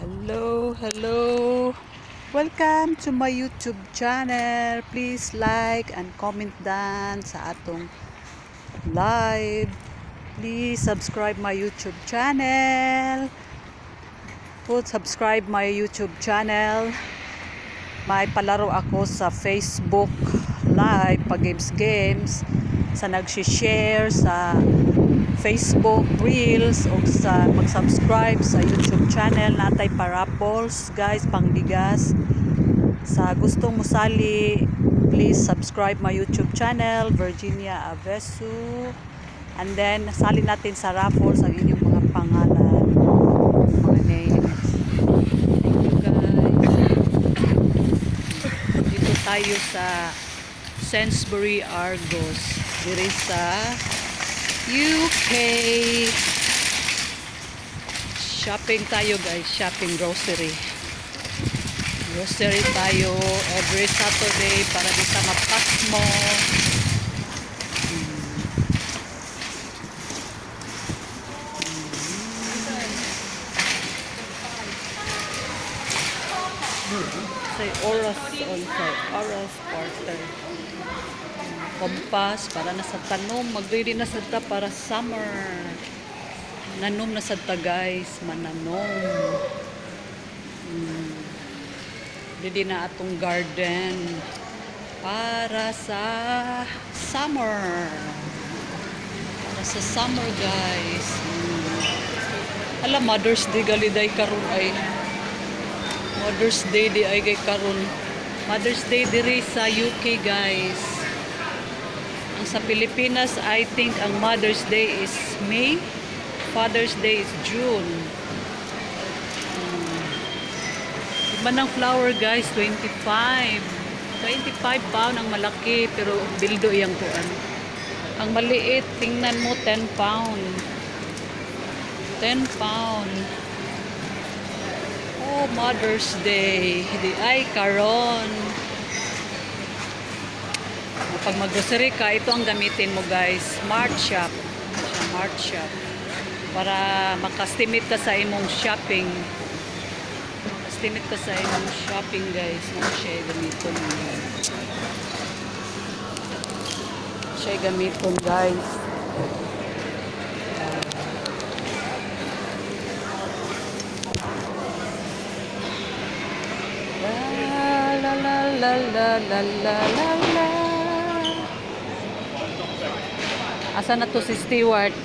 Hello. Welcome to my YouTube channel. Please like and comment dan sa atong live. Please subscribe my YouTube channel. Subscribe my YouTube channel. May palaro ako sa Facebook live pag games sa nagshi-share sa Facebook Reels o sa mag-subscribe sa YouTube channel natay parables guys pangbigas sa gustong musali. Please subscribe my YouTube channel Virginia Avesu, and then sali natin sa raffles ang inyong mga pangalan, mga names. Thank you guys. Dito tayo sa Sainsbury Argos diri sa UK. Shopping tayo guys, shopping grocery tayo every Saturday para di sa mapas mo. Say oras also, oras quarter. Kompas para na sa tanom, mag-ready na sa ta para summer. Nanom na sa ta guys, mananom. Ready na atong garden para sa summer. Para sa summer guys. Ala, Mother's Day galiday karon ay. Mother's Day di ay kay karon. Mother's Day diri sa UK guys. Ang sa Pilipinas, I think ang Mother's Day is May. Father's Day is June. Iba ng flower guys, 25. 25 pound ang malaki, pero bildo iyang kuan. Ang maliit, tingnan mo, 10 pound. 10 pound. Oh, Mother's Day. Di ay karon. Pag mag-grocery ka, ito ang gamitin mo guys. Smart Shop. Smart Shop. Para makastimate ka sa imong shopping. Makastimate ka sa imong shopping guys. Ano siya gamitin mo? Siya gamitin guys. La la la la la la la la. Asa na to si Stewart?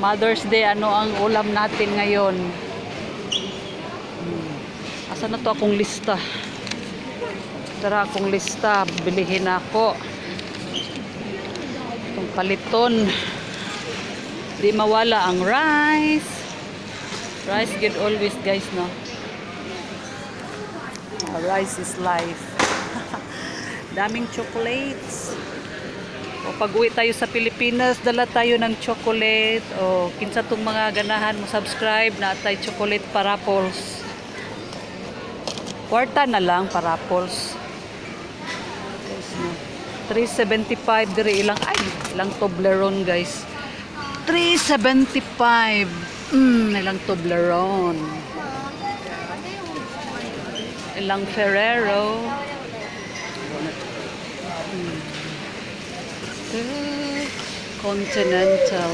Mother's Day, ano ang ulam natin ngayon? Asa na to akong lista? Tara, akong lista. Bilihin ako. Itong paliton. Di mawala ang rice. Rice good always guys, no? Rice is life. Daming chocolates. O pag-uwi tayo sa Pilipinas, dala tayo ng chocolate. O kinsa tong mga ganahan mo subscribe na tayo chocolate paraffles. Kwarta na lang paraffles. Guys, no. 375 diri ilang Toblerone guys. 375. Ilang Toblerone. Ilang Ferrero. Continental.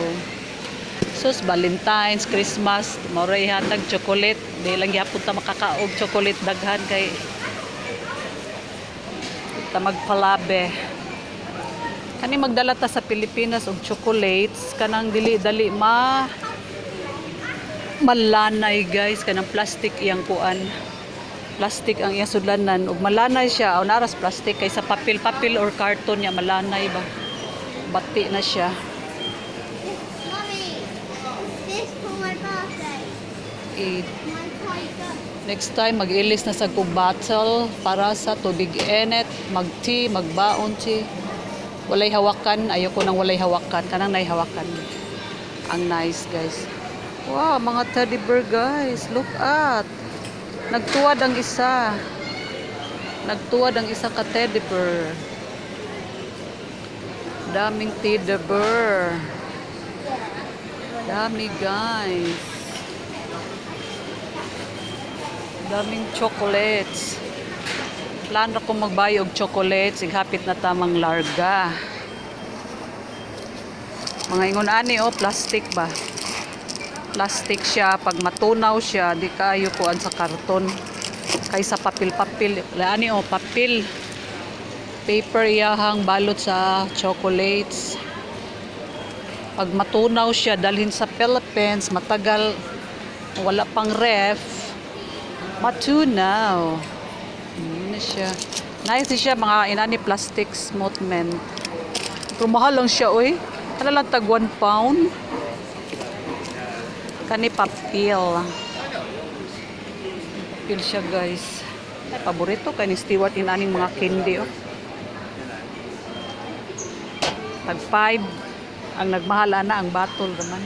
Sus, Valentine's, Christmas, maoray hatag chocolate. Di lang gyapon ta makakaog chocolate daghan kay ta magpalabe. Kani magdala ta sa Pilipinas og chocolates kanang dili dali malanay guys, kanang plastic iyang kuan. Plastic ang iyang sudlanan ug malanay siya. O naras plastic kay sa papel or karton niya malanay ba. Bati na siya. Mommy, this for my birthday. Next time mag-ilis na sa kong bottle para sa tubig init, mag-tea, magbaon tea. Walay hawakan, ayoko nang walay hawakan, kanang nay hawakan. Ang nice guys. Wow, mga teddy bear guys, look at. Nagtuwad ang isa. Nagtuwad ang isa ka teddy bear. Daming teddy bear. Dami guys. Daming chocolates. Plano ko magbayo og chocolates, hapit na tamang larga. Mga ingon ani plastic ba? Plastic siya, pag matunaw siya, di kayo kuan sa karton. Kaysa papel-papel. Ani papel. Paper iyahang balot sa chocolates. Pag matunaw siya, dalhin sa Philippines, matagal, wala pang ref, matunaw. Ano siya? Nice siya, mga inani plastic smoothment. Pero mahal lang siya, oy. Ano lang tag 1 pound? Kani papel. Papel siya, guys. Ay, paborito kay ni Stewart inaning mga candy, oh. Tag 5 ang nagmahala na ang bottle naman.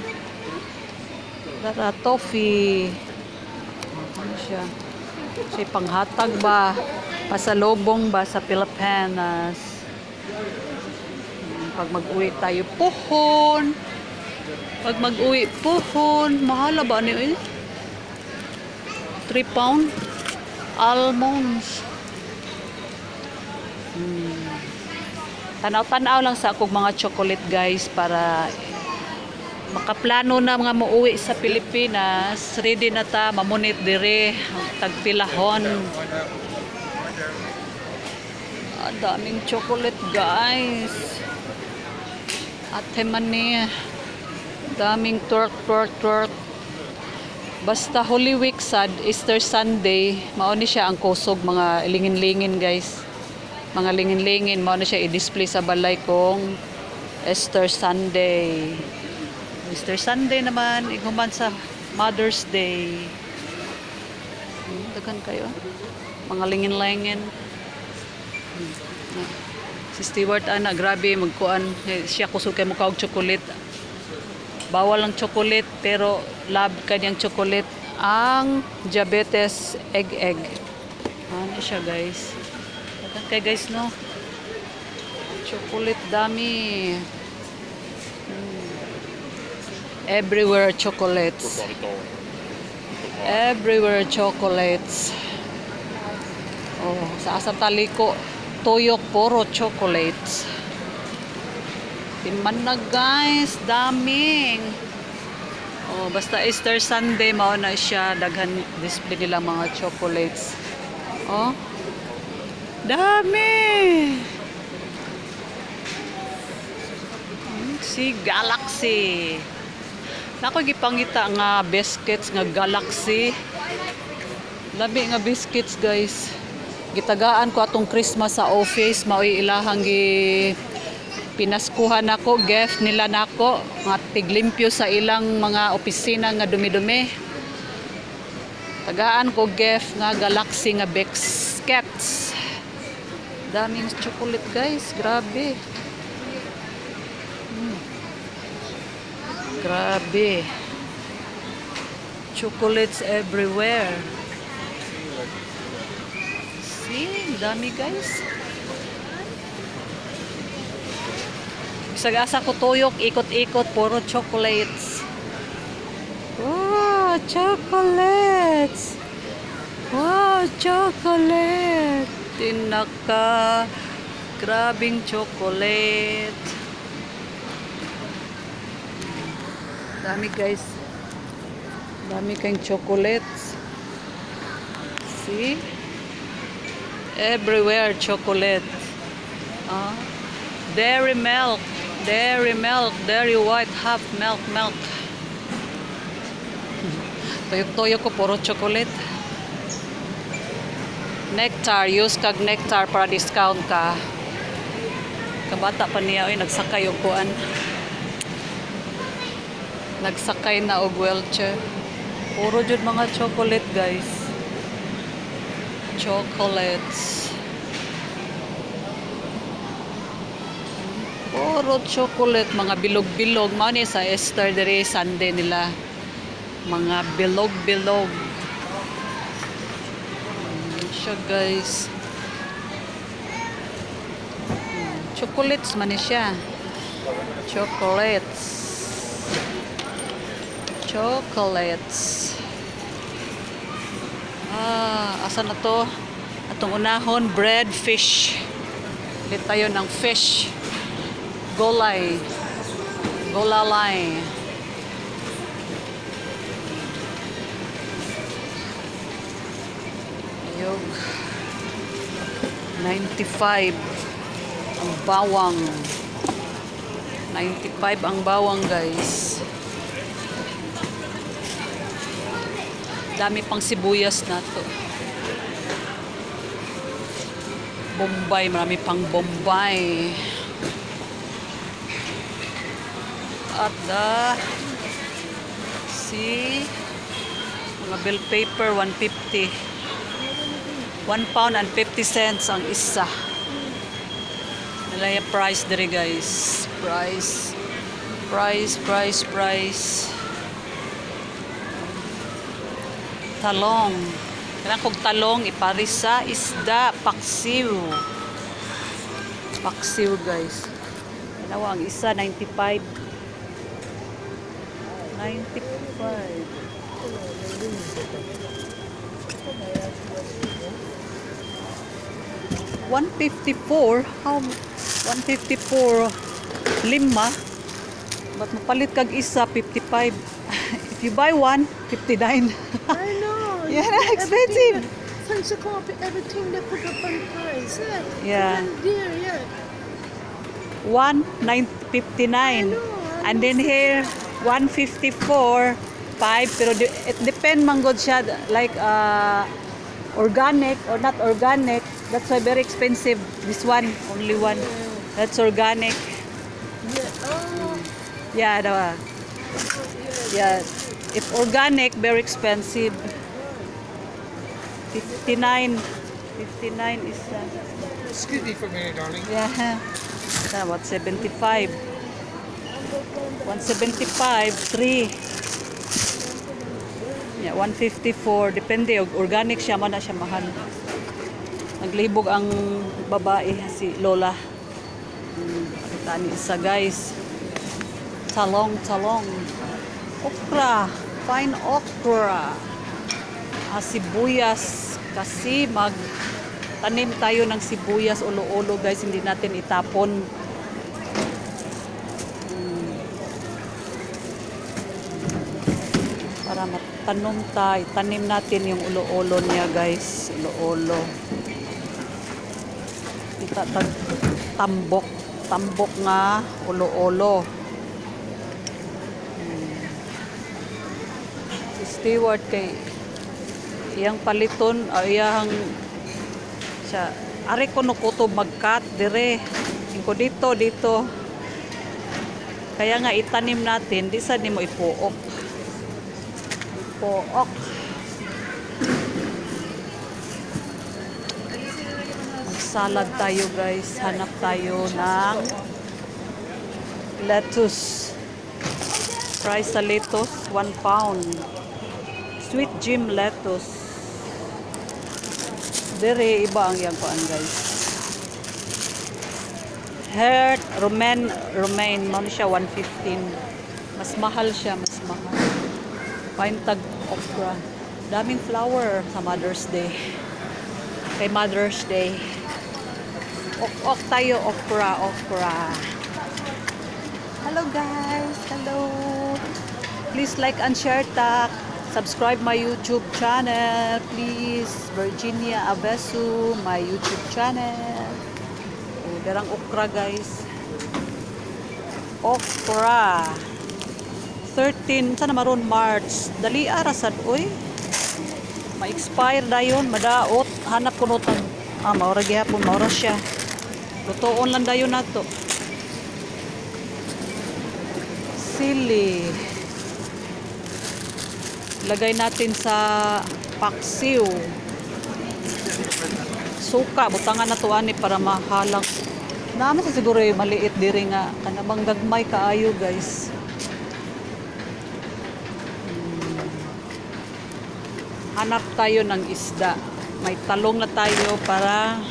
Dara toffee. Ano siya? Siya panghatag ba? Pasalubong ba sa Pilipinas? Pag mag-uwi tayo, puhon. Pag mag-uwi, puhon. Mahala ba ni 3 pound? Almonds. Tanaw-tanaw lang sa akong mga chocolate, guys, para makaplano na mga muuwi sa Pilipinas. Ready na ta, mamunit dire, tagpilahon. Daming chocolate, guys. Ate mani. Daming twerk. Basta Holy Week sad, Easter Sunday, mao ni siya ang kusog, mga lingin-lingin, guys. Mga lingin-lingin, mao na siya i-display sa balay kong Easter Sunday. Easter Sunday naman, iguman sa Mother's Day. Dagan kayo. Mga lingin-lingin. Si Stewart, grabe, magkuan. Siya kusog kay mukha og chocolate. Bawal ang chocolate, pero love kanyang chocolate. Ang diabetes egg. Ano siya, guys? Kay guys, no? Chocolate dami. Everywhere chocolates. Everywhere chocolates. Oh, sa asam taliko, tuyok puro chocolates. Timan na, guys, daming. Oh, basta Easter Sunday mao na siya, daghan display nila mga chocolates. Oh. Dami! Si Galaxy. Nako gipangita nga biscuits nga Galaxy. Labi nga biscuits, guys. Gitagaan ko atong Christmas sa office, mao'y ilahang pinaskuhan ako, gift nila nako, nga tiglimpyo sa ilang mga opisina nga dumi-dumi. Tagaan ko gift nga Galaxy nga biscuits. Daming chocolate, guys. Grabe. Grabe. Chocolates everywhere. See? Dami, guys. Bisag-asa ko tuyok, ikot-ikot, puro chocolates. Wow, chocolates. Wow, chocolate. Tinaka, grabing chocolate. Dami, guys. Dami kayong chocolates. See? Everywhere chocolate. Dairy milk, dairy white, half milk. Tuyok-tuyok ko, puro chocolate. Nectar, use kag nectar para discount ka. Kabata pa niya, nagsakay og kuan. Nagsakay na og wheelchair. Puro jud mga chocolate, guys. Chocolates. Puro chocolate, mga bilog-bilog. Mao ni sa Easter dere Sunday nila. Mga bilog-bilog. Siya, guys. Chocolates man ni siya. Chocolates. Chocolates. Asa na to? Atong unahon, bread, fish. Ulit tayo ng fish. Golay. Golalay. Ayog. 95 ang bawang. 95 ang bawang, guys. Dami pang sibuyas na to. Bombay, marami pang Bombay. At mga bill paper, 150. 1 pound and 50 cents ang isa. Nalaya price diri, guys. Price. Talong. Kailangan kong talong iparis sa isda. Paksiw. Paksiw, guys. Dalawa ang isa, 95. 154. How? 154. Lima. Ba't mapalit kag isa, 55. If you buy one, 59. I know. Yeah, expensive. Thanks to carpet, everything they put up on price. Yeah. And dear, yeah. 1,959. And then here, 154. 5. Pero it depend man good siya. Like, organic or not organic. That's why very expensive. This one, only one. That's organic. Yeah. Oh. Yeah, daw. Yeah. If organic, very expensive. 59. 59 is Excuse me for a minute, darling. yeah. What 75? 175, 3. Yeah, 154. Depende. Organic siya, man na siya mahal. Naglibog ang babae, si Lola. Kita ni isa, guys. Talong. Okra. Fine okra. Sibuyas. Kasi tanim tayo ng sibuyas, ulo-ulo, guys. Hindi natin itapon. Para tanim natin yung ulo-ulo niya, guys. Ulo-ulo. Kita tambok nga ulo-ulo. Si Stewart kay iyang paliton, iyang siya ari ko nukuto magkat dire. Ingko dito. Kaya nga itanim natin, di sa nimo ipuok. Salad tayo, guys. Hanap tayo ng lettuce. Price sa lettuce, 1 pound. Sweet Jim lettuce. Dere, iba ang yang kuan, guys. Heart, romaine. Ano siya, 115. Mas mahal siya, mas mahal. Paintag okra. Daming flower sa Mother's Day. Kay Mother's Day. Ok tayo, okra. Hello, guys. Hello. Please like and share tak. Subscribe my YouTube channel. Please. Virginia Avesu, my YouTube channel. Darang okra, guys. Okra. 13, sana maron March. Dali arasad, oy. Ma-expire dayon, madaot. Hanap ko notang. Maura gihapon, maura siya. Lutoon lang dayon nato. Sili. Lagay natin sa paksiw. Suka, butangan na to ani para mahalang. Naman sa siguro yung maliit diri nga. Kanabang gagmay kaayo, guys. Hanap tayo ng isda. May talong na tayo para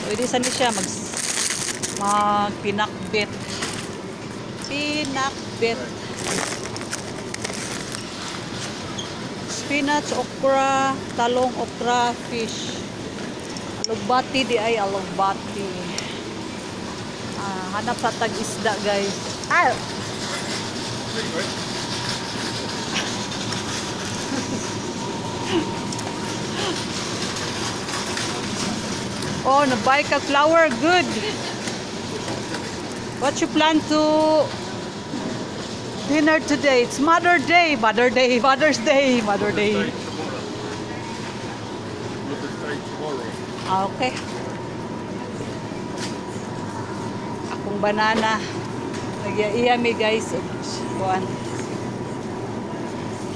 pwede saan siya magpinakbit. Spinach, okra, talong, okra, fish. Alugbati di ay alugbati. Hanap sa tag-isda, guys. Ah! Oh, nabuy ka flower. Good. What you plan to dinner today? It's Mother Day. Mother Day. Mother's Day. Mother Day. Okay. Akong banana. Nagyaiyami guys. Kuan.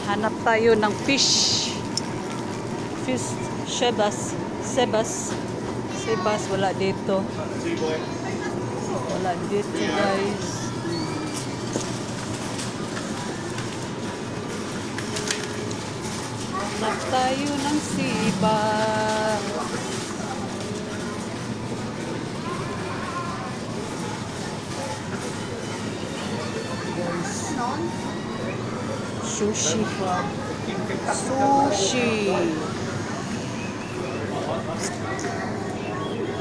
Hanap tayo ng fish. Fish. Sebas. Wala dito. Wala dito guys. Hanap tayo ng siba. Sushi.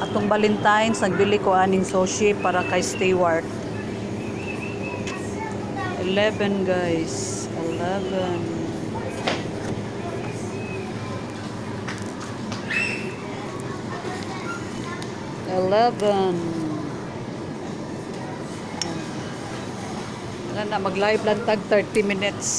Atong Valentine's, nagbili ko aning sushi para kay Stewart. 11 guys. 11. Wala na, mag-live lang tag 30 minutes.